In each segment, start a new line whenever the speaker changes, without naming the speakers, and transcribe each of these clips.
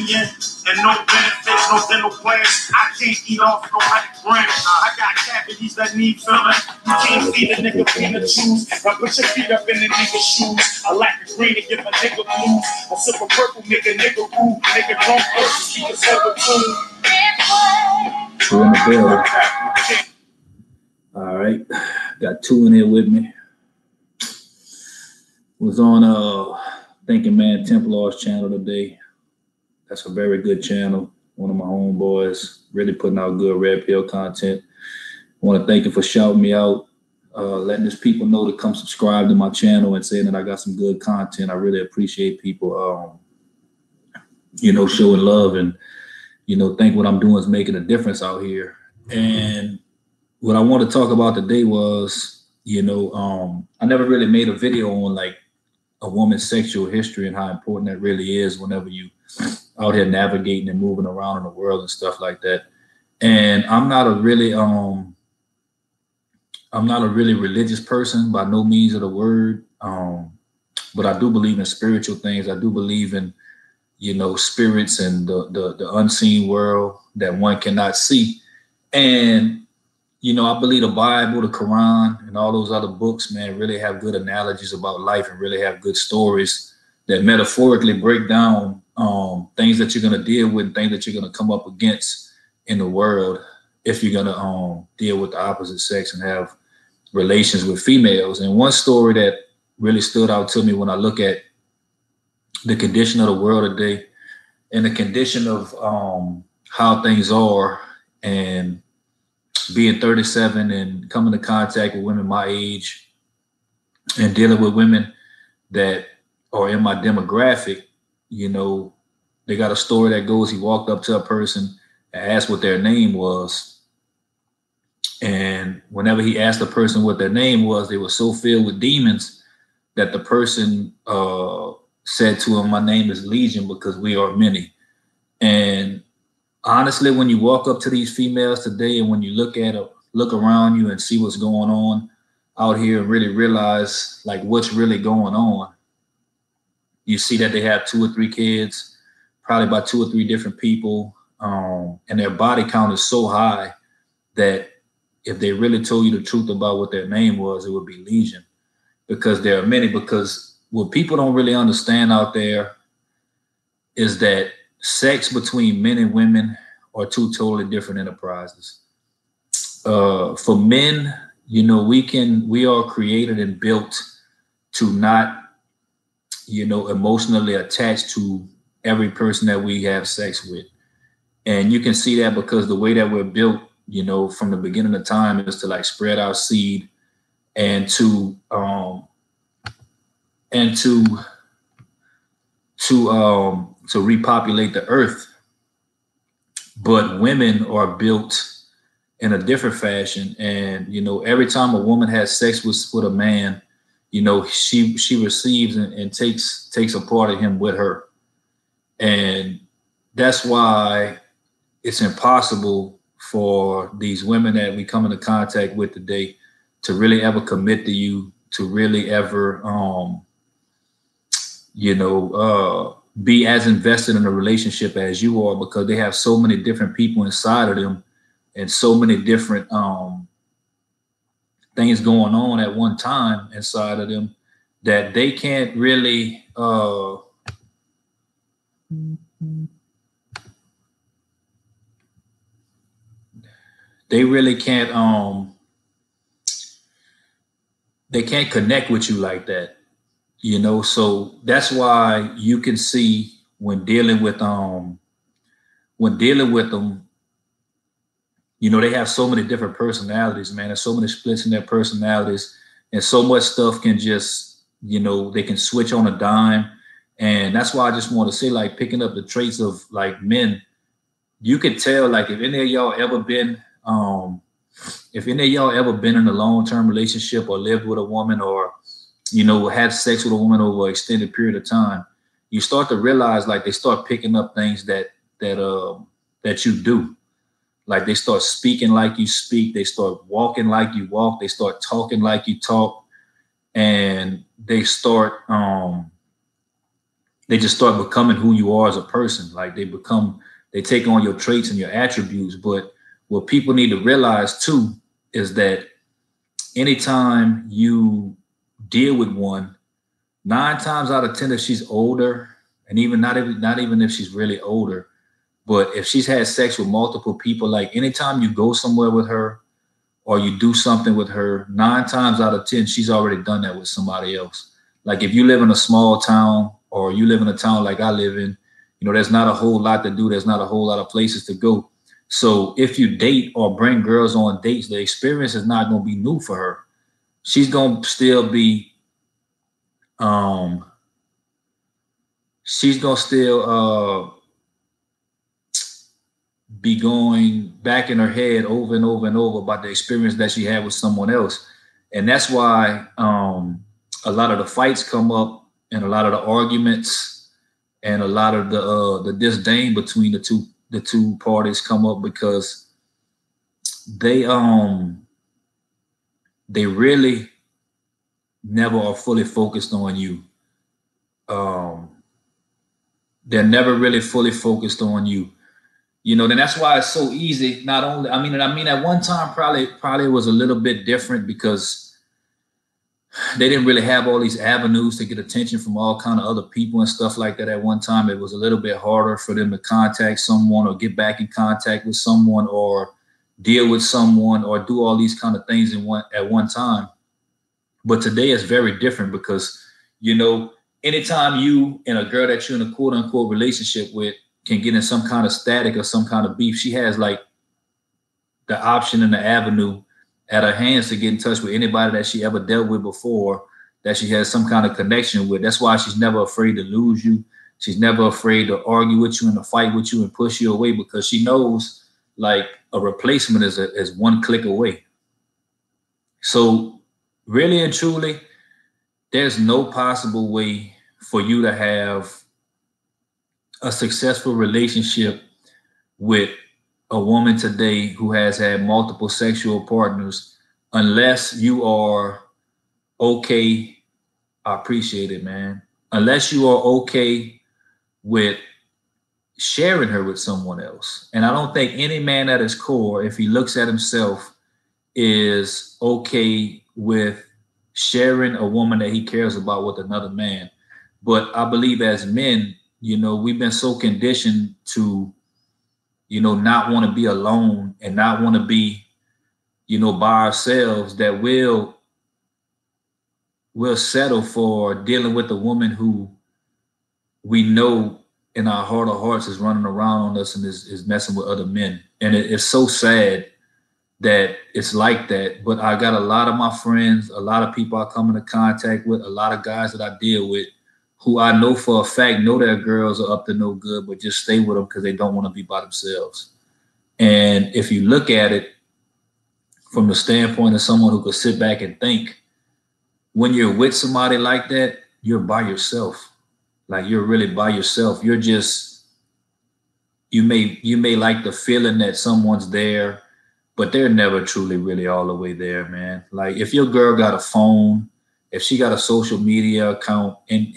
opinion. And no benefits, no dental plans. I can't eat off no 100 grams. I got cavities that need filling. You can't feed a nigga peanut juice. Now put your feet up in the nigga's shoes. I lack the green to give a nigga blues. A sip of purple make a nigga ooh. Nigga drunk first, keep a silver tune.
Two in the building. All right, got two in here with me. Was on Thinking Man Templar's channel today. That's a very good channel. One of my homeboys, really putting out good red pill content. I want to thank him for shouting me out, letting his people know to come subscribe to my channel and saying that I got some good content. I really appreciate people, showing love and, think what I'm doing is making a difference out here. And what I want to talk about today was, I never really made a video on like a woman's sexual history and how important that really is whenever you out here navigating and moving around in the world and stuff like that. And I'm not a really religious person by no means of the word. But I do believe in spiritual things. I do believe in, spirits and the unseen world that one cannot see. And, I believe the Bible, the Quran, and all those other books, man, really have good analogies about life and really have good stories that metaphorically break down things that you're going to deal with, things that you're going to come up against in the world if you're going to deal with the opposite sex and have relations with females. And one story that really stood out to me when I look at the condition of the world today and the condition of how things are, and being 37 and coming into contact with women my age and dealing with women that are in my demographic, they got a story that goes, he walked up to a person and asked what their name was. And whenever he asked the person what their name was, they were so filled with demons that the person said to him, "My name is Legion because we are many." And honestly, when you walk up to these females today and when you look around you and see what's going on out here and really realize like what's really going on, you see that they have 2 or 3 kids, probably by 2 or 3 different people. And their body count is so high that if they really told you the truth about what their name was, it would be Legion, because there are many. Because what people don't really understand out there is that sex between men and women are 2 totally different enterprises. For men, we are created and built to not, emotionally attached to every person that we have sex with. And you can see that because the way that we're built, from the beginning of time is to like spread our seed and to repopulate the earth. But women are built in a different fashion. And, every time a woman has sex with a man, she receives and takes a part of him with her. And that's why it's impossible for these women that we come into contact with today to really ever commit to you, to really ever, be as invested in a relationship as you are, because they have so many different people inside of them and so many different things going on at one time inside of them that they can't really they can't connect with you like that. So that's why you can see when dealing with them, they have so many different personalities, man. There's so many splits in their personalities, and so much stuff can just, they can switch on a dime. And that's why I just want to say, like, picking up the traits of like men, you can tell, like, if any of y'all ever been in a long-term relationship or lived with a woman or had sex with a woman over an extended period of time, you start to realize, like, they start picking up things that you do. Like, they start speaking like you speak. They start walking like you walk. They start talking like you talk. And they start they just start becoming who you are as a person. Like they take on your traits and your attributes. But what people need to realize too is that anytime you deal with one, 9 times out of 10, if she's older, and even not even if she's really older, but if she's had sex with multiple people, like anytime you go somewhere with her or you do something with her, 9 times out of 10, she's already done that with somebody else. Like if you live in a small town or you live in a town like I live in, you know, there's not a whole lot to do. There's not a whole lot of places to go. So if you date or bring girls on dates, the experience is not going to be new for her. She's going to still be, she's going to still be going back in her head over and over and over about the experience that she had with someone else. And that's why a lot of the fights come up and a lot of the arguments and a lot of the disdain between the two parties come up, because they really never are fully focused on you. They're never really fully focused on you. You know, then that's why it's so easy. Not only, I mean, at one time probably it was a little bit different because they didn't really have all these avenues to get attention from all kind of other people and stuff like that. At one time, it was a little bit harder for them to contact someone or get back in contact with someone or deal with someone or do all these kind of things at one time. But today it's very different because, you know, anytime you and a girl that you're in a quote unquote relationship with can get in some kind of static or some kind of beef, she has like the option and the avenue at her hands to get in touch with anybody that she ever dealt with before, that she has some kind of connection with. That's why she's never afraid to lose you. She's never afraid to argue with you and to fight with you and push you away, because she knows like a replacement is one click away. So really and truly, there's no possible way for you to have a successful relationship with a woman today who has had multiple sexual partners unless you are okay. I appreciate it, man. Unless you are okay with sharing her with someone else. And I don't think any man at his core, if he looks at himself, is okay with sharing a woman that he cares about with another man. But I believe as men, you know, we've been so conditioned to, you know, not want to be alone and not want to be, you know, by ourselves, that we'll settle for dealing with a woman who we know in our heart of hearts is running around on us and is messing with other men. And it's so sad that it's like that. But I got a lot of my friends, a lot of people I come into contact with, a lot of guys that I deal with who I know for a fact know their girls are up to no good, but just stay with them because they don't want to be by themselves. And if you look at it from the standpoint of someone who could sit back and think, when you're with somebody like that, you're by yourself. Like you're really by yourself. You're just, you may like the feeling that someone's there, but they're never truly really all the way there, man. Like if your girl got a phone, if she got a social media account, and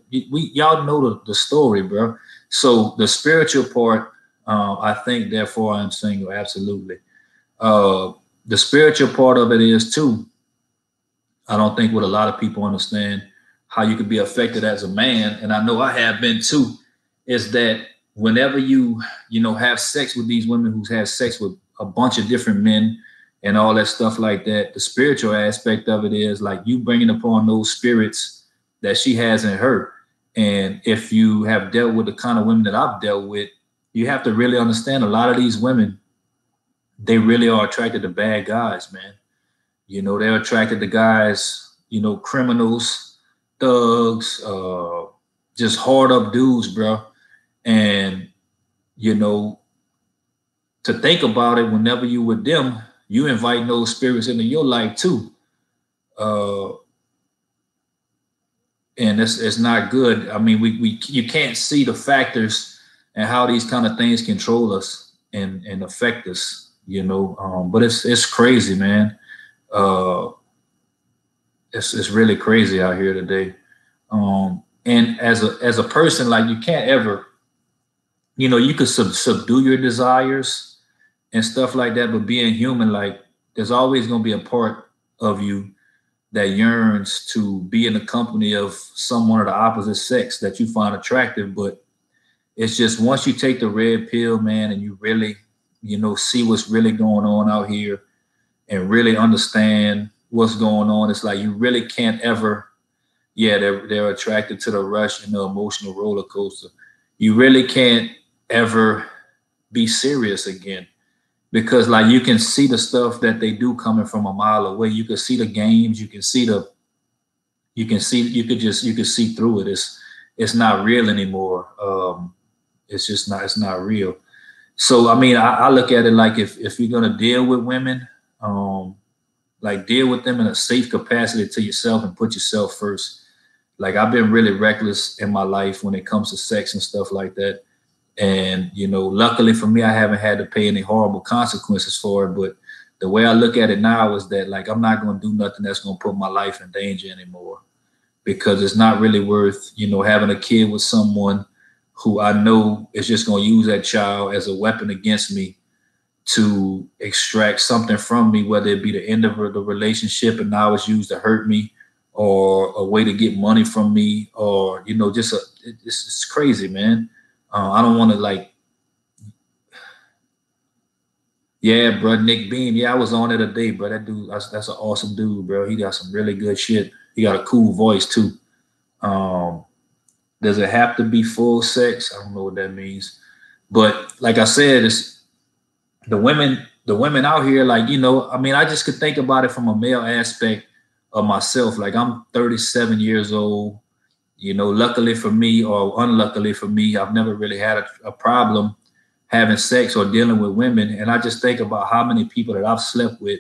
y'all know the story, bro. So the spiritual part, I think, therefore I'm single, absolutely. The spiritual part of it is too, I don't think what a lot of people understand how you could be affected as a man, and I know I have been too, is that whenever you have sex with these women who's had sex with a bunch of different men and all that stuff like that, the spiritual aspect of it is like you bringing upon those spirits that she has in her. And if you have dealt with the kind of women that I've dealt with, you have to really understand a lot of these women, they really are attracted to bad guys, man. You know, they're attracted to guys, you know, criminals, thugs, just hard up dudes, bro. And, you know, to think about it, whenever you with them, you invite those spirits into your life too. And it's not good. I mean, you can't see the factors and how these kind of things control us and affect us, you know. But it's crazy, man. It's really crazy out here today. And And as a person, like you can't ever, you know, you could subdue your desires and stuff like that, but being human, like there's always gonna be a part of you that yearns to be in the company of someone of the opposite sex that you find attractive. But it's just once you take the red pill, man, and you really, you know, see what's really going on out here and really understand what's going on, it's like you really can't ever, yeah, they're attracted to the rush and the emotional roller coaster. You really can't ever be serious again because like you can see the stuff that they do coming from a mile away. You can see the games, you can see you can see through it. It's not real anymore. It's not real. So I mean, I look at it like if you're gonna deal with women, like deal with them in a safe capacity to yourself and put yourself first. Like I've been really reckless in my life when it comes to sex and stuff like that. And, you know, luckily for me, I haven't had to pay any horrible consequences for it. But the way I look at it now is that like I'm not going to do nothing that's going to put my life in danger anymore, because it's not really worth, you know, having a kid with someone who I know is just going to use that child as a weapon against me to extract something from me, whether it be the end of the relationship and now it's used to hurt me, or a way to get money from me, or, you know, just it's crazy, man. I don't want to like, yeah, bro, Nick Bean. Yeah, I was on it today, bro. That dude, that's an awesome dude, bro. He got some really good shit. He got a cool voice too. Does it have to be full sex? I don't know what that means. But like I said, it's the women out here, like, you know, I mean, I just could think about it from a male aspect of myself. Like I'm 37 years old, you know, luckily for me or unluckily for me, I've never really had a problem having sex or dealing with women. And I just think about how many people that I've slept with.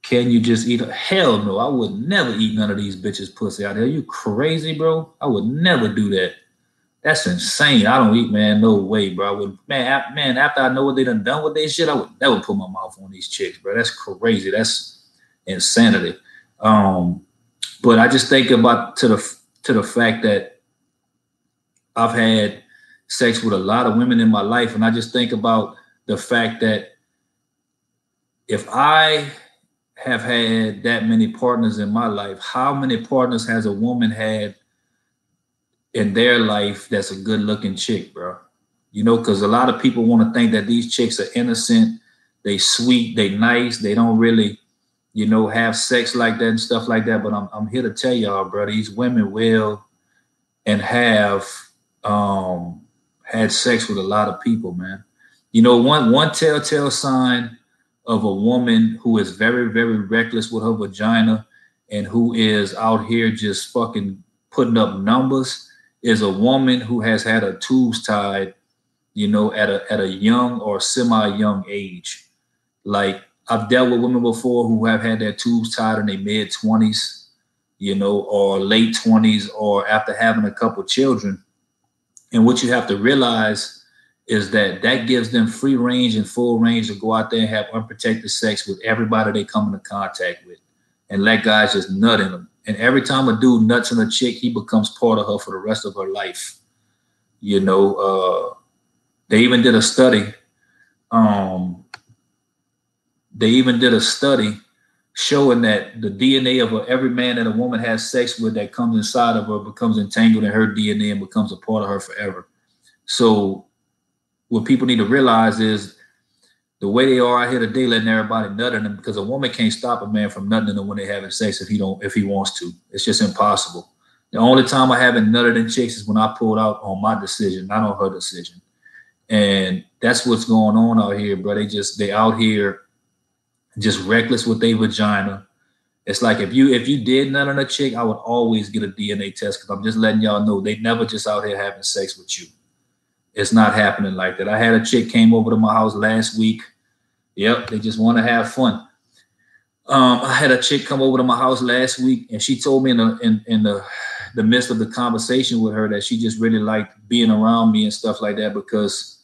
Can you just eat? Hell no, I would never eat none of these bitches pussy out there. You crazy, bro? I would never do that. That's insane. I don't eat, man. No way, bro. I would, man, after I know what they done with their shit, I would never put my mouth on these chicks, bro. That's crazy. That's insanity. But I just think about to the fact that I've had sex with a lot of women in my life, and I just think about the fact that if I have had that many partners in my life, how many partners has a woman had in their life that's a good looking chick, bro? You know, because a lot of people want to think that these chicks are innocent, they sweet, they nice, they don't really, you know, have sex like that and stuff like that. But I'm here to tell y'all, bro, these women will and have had sex with a lot of people, man. You know, one telltale sign of a woman who is very, very reckless with her vagina and who is out here just fucking putting up numbers is a woman who has had her tubes tied, you know, at a young or semi-young age. Like I've dealt with women before who have had their tubes tied in their mid-20s, you know, or late 20s, or after having a couple children. And what you have to realize is that gives them free range and full range to go out there and have unprotected sex with everybody they come into contact with, and let guys just nut in them. And every time a dude nuts in a chick, he becomes part of her for the rest of her life. You know, they even did a study. Showing that the DNA of every man that a woman has sex with that comes inside of her becomes entangled in her DNA and becomes a part of her forever. So what people need to realize is the way they are out here today, letting everybody nut in them, because a woman can't stop a man from nutting in them when they're having sex if he wants to. It's just impossible. The only time I haven't nutted in chicks is when I pulled out on my decision, not on her decision. And that's what's going on out here, bro. They out here just reckless with their vagina. It's like if you did nut on a chick, I would always get a DNA test, because I'm just letting y'all know they never just out here having sex with you. It's not happening like that. I had a chick came over to my house last week. Yep, they just want to have fun. I had a chick come over to my house last week, and she told me in the midst of the conversation with her that she just really liked being around me and stuff like that, because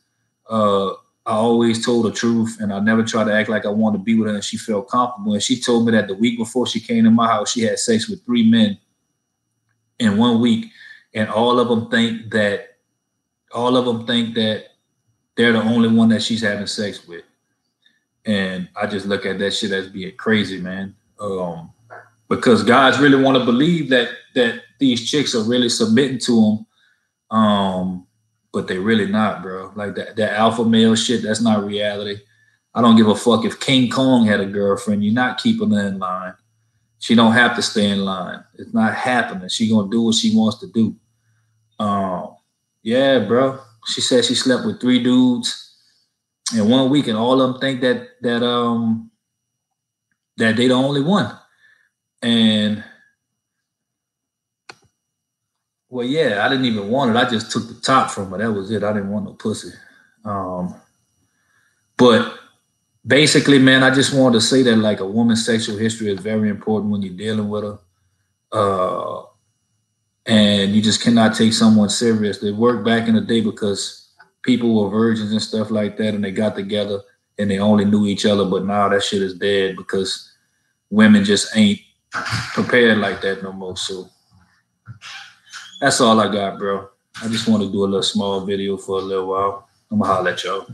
I always told the truth, and I never tried to act like I wanted to be with her, and she felt comfortable. And she told me that the week before she came to my house, she had sex with 3 men in 1 week, and all of them think that they're the only one that she's having sex with. And I just look at that shit as being crazy, man. Because guys really want to believe that these chicks are really submitting to them. But they really not, bro. Like that alpha male shit, that's not reality. I don't give a fuck if King Kong had a girlfriend. You're not keeping her in line. She don't have to stay in line. It's not happening. She gonna do what she wants to do. Yeah, bro. She said she slept with 3 dudes in 1 week, and all of them think that they the only one. And well, yeah, I didn't even want it. I just took the top from her. That was it. I didn't want no pussy. But basically, man, I just wanted to say that like a woman's sexual history is very important when you're dealing with her. And you just cannot take someone serious. They worked back in the day because people were virgins and stuff like that, and they got together and they only knew each other. But now that shit is dead because women just ain't prepared like that no more. So that's all I got, bro. I just want to do a little small video for a little while. I'm gonna holler at y'all.